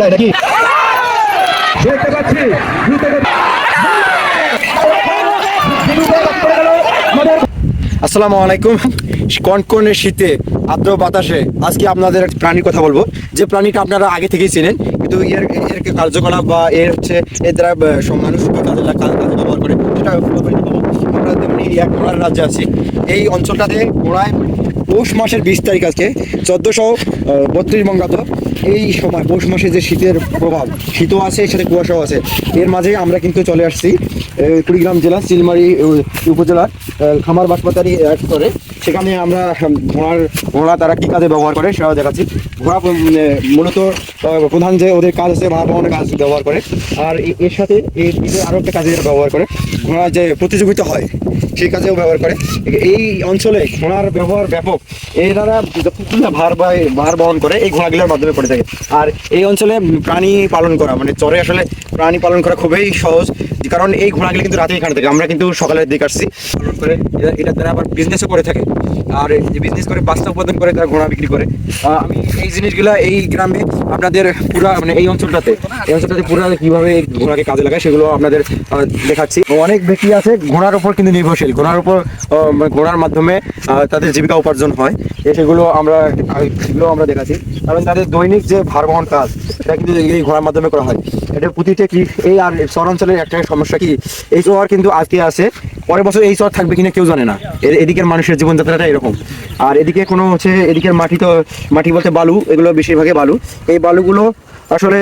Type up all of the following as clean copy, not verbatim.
নাকি দেখতে পাচ্ছি আসসালামু আলাইকুম। কনকনে শীতে আর্দ্র বাতাসে আজকে আপনাদের একটা প্রাণীর কথা বলবো, যে প্রাণীটা আপনারা আগে থেকেই চেনেন, কিন্তু এর কার্যকলাপ বা এর হচ্ছে এর দ্বারা মানুষ কাজে ব্যবহার করে সেটা আমরা তেমনি এক ঘোড়ার রাজ্যে আছি। এই অঞ্চলটাতে ঘোড়ায় পৌষ মাসের 20 তারিখ আজকে 1432 বঙ্গাব্দ। এই সময় পৌষ মাসে যে শীতের প্রভাব, শীতও আছে সাথে কুয়াশাও আছে, এর মাঝে আমরা কিন্তু চলে আসছি কুড়িগ্রাম জেলা চিলমারি উপজেলার খামার বাসপাতারি এক করে। সেখানে আমরা ঘোড়া তারা কী কাজে ব্যবহার করে সেটাও দেখাচ্ছি। ঘোড়া মূলত প্রধান যে ওদের কাজ আছে ভাড়া বহনের কাজ ব্যবহার করে, আর এর সাথে আরও একটা কাজে ব্যবহার করে, ঘোড়া যে প্রতিযোগিতা হয় সেই কাজেও ব্যবহার করে। এই অঞ্চলে ঘোড়ার ব্যবহার ব্যাপক। এনারা ভার বহন করে এই ঘোড়াগুলোর মাধ্যমে করে থাকে। আর এই অঞ্চলে প্রাণী পালন করা মানে চরে আসলে প্রাণী পালন করা খুবই সহজ, কারণ এই ঘোড়াগুলো কিন্তু রাতে এখানে থাকে। আমরা কিন্তু সকালের দিকে আসছি পালন করে, এটা তারা আবার বিজনেসও করে থাকে, আর বিজনেস করে বাচ্চা উৎপাদন করে তারা ঘোড়া বিক্রি করে। আমি এই জিনিসগুলো এই গ্রামে আপনাদের পুরা মানে এই অঞ্চলটাতে পুরা কীভাবে ঘোড়াকে কাজে লাগায় সেগুলো আপনাদের দেখাচ্ছি। অনেক ব্যক্তি আছে ঘোড়ার উপর কিন্তু নির্ভরশীল, ঘোড়ার মাধ্যমে তাদের জীবিকা উপার্জন হয়, সেগুলো আমরা দেখাচ্ছি। কারণ তাদের দৈনিক যে ভারবহন কাজ সেটা কিন্তু এই ঘোড়ার মাধ্যমে করা হয়। এটা প্রতিটা কি এই আর শহরাঞ্চলের একটা সমস্যা কি, এই চর কিন্তু আজকে আছে, পরের বছর এই চর থাকবে কিনা কেউ জানে না। এদিকের মানুষের জীবনযাত্রাটা এরকম। আর এদিকে কোনো হচ্ছে এদিকের মাটি বলতে বালু, এগুলো বেশিরভাগই বালু। এই বালুগুলো আসলে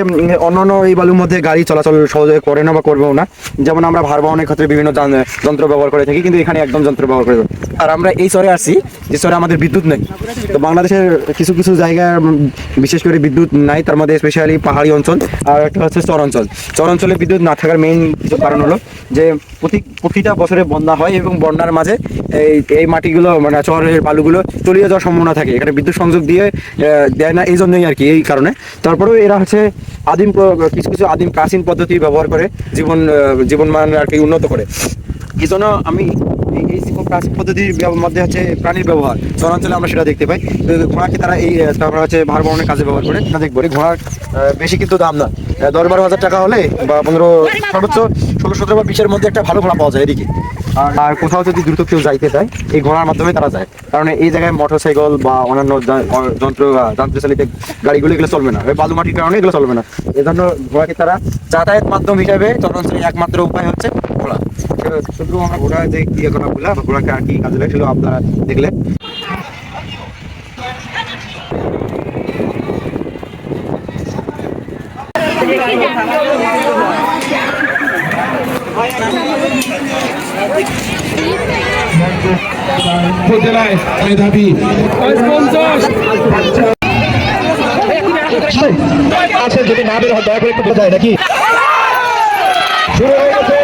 অন্যান্য এই বালুর মধ্যে গাড়ি চলাচল সহজে করে না বা করবেও না। যেমন আমরা ভার বহনের ক্ষেত্রে বিভিন্ন যন্ত্র ব্যবহার করে থাকি, কিন্তু এখানে একদম যন্ত্র ব্যবহার করে। আর আমরা এই চরে আসছি যে চরে আমাদের বিদ্যুৎ নেই। তো বাংলাদেশের কিছু কিছু জায়গায় বিশেষ করে বিদ্যুৎ নাই, তার মধ্যে স্পেশালি পাহাড়ি অঞ্চল আর একটা হচ্ছে চর অঞ্চলে বিদ্যুৎ না থাকার মেইন কিছু কারণ হলো যে প্রতিটা বছরে বন্যা হয় এবং বন্যার মাঝে এই মাটিগুলো মানে চরের বালুগুলো তলিয়ে যাওয়ার সম্ভাবনা থাকে, এখানে বিদ্যুৎ সংযোগ দিয়ে দেয় না, এই জন্যই আর কি, এই কারণে। তারপরেও এরা হচ্ছে কিছু আদিম প্রাচীন পদ্ধতি ব্যবহার করে জীবনমান আর কি উন্নত করে। এই জন্য আমি এই প্রাচীন পদ্ধতির মধ্যে হচ্ছে প্রাণীর ব্যবহার চরাঞ্চলে আমরা সেটা দেখতে পাই। ঘোড়াকে তারা তারপরে হচ্ছে ভার বহনের কাজে ব্যবহার করে না দেখবো। ঘোড়ার বেশি কিন্তু দাম না, 10-12 হাজার টাকা হলে বা 15 সর্বোচ্চ 16-17 বা 20-এর মধ্যে একটা ভালো ঘোড়া পাওয়া যায় এদিকে। আর কোথাও যদি দ্রুত কেউ যাইতে চায় এই ঘোড়ার মাধ্যমে তারা যায়, কারণ এই জায়গায় মোটরসাইকেল বা অন্যান্য যন্ত্রচালিত গাড়িগুলো এগুলো চলবে না, বালু মাটির কারণে এগুলো চলবে না। এই জন্য ঘোড়াকে তারা যাতায়াত মাধ্যম হিসাবে চরাঞ্চলের একমাত্র উপায় হচ্ছে ঘোড়া। শুধু আমরা ঘোড়া যে ঘোড়াকে আর কি কাজে লাগে সেগুলো আপনারা দেখলেন। উপজেলায় মেধাবী আছে, যদি না বের হয় দয়া করে একটু বোঝায় নাকি শুরু হয়ে গেছে।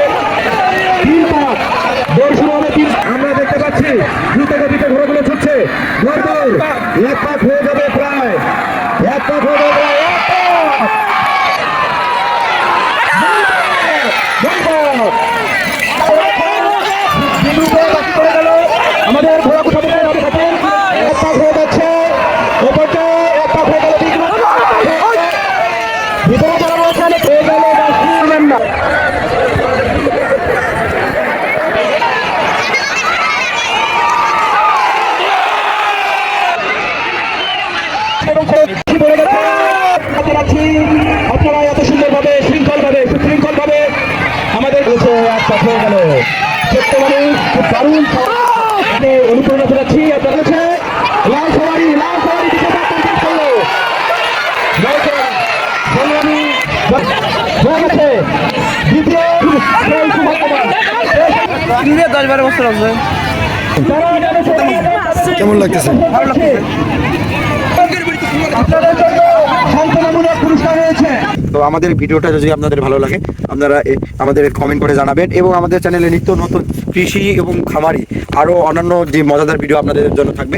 আমরা দেখতে পাচ্ছি দ্রুত গতিতে ঘোড়াগুলো ছুটছে, এক পাক হয়ে যাবে প্রায়, এক পাক হয়ে যাবে। আমাদের ঘোড়া কুঠাতে এক পাক হয়ে যাচ্ছে, ওপরটা এক পাক হয়ে গেল, ভিতরে যারা বলছেন হয়ে গেল না। আপনারা এত সুন্দরভাবে সুশৃঙ্খলভাবে আমাদের হয়ে গেল ছোট্ট মানুষ খুব দারুণ অনুপ্রেরণা করেছি। আপনার হচ্ছে লাল সবারি দিকে দ্বিতীয় 10-12 বছর আছে। কেমন লাগতেছে? আপনাদের জন্য সম্মানমূলক পুরস্কার রয়েছে। তো আমাদের ভিডিওটা যদি আপনাদের ভালো লাগে আপনারা আমাদের কমেন্ট করে জানাবেন, এবং আমাদের চ্যানেলে নিত্য নতুন কৃষি এবং খামারি আরও অন্যান্য যে মজাদার ভিডিও আপনাদের জন্য থাকবে।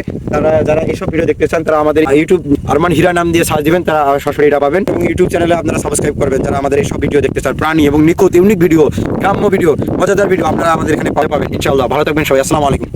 যারা এইসব ভিডিও দেখতে চান তারা আমাদের ইউটিউব আরমান হীরা নাম দিয়ে সার্চ দিবেন, তারা সরাসরি এটা পাবেন। এবং ইউটিউব চ্যানেলে আপনারা সাবস্ক্রাইব করবেন যারা আমাদের এইসব ভিডিও দেখতে চান, প্রাণী এবং নিখুঁত ইউনিক ভিডিও, গ্রাম্য ভিডিও, মজাদার ভিডিও আপনারা আমাদের এখানে পাবেন ইনশাআল্লাহ। ভালো থাকবেন সবাই, আসসালামু আলাইকুম।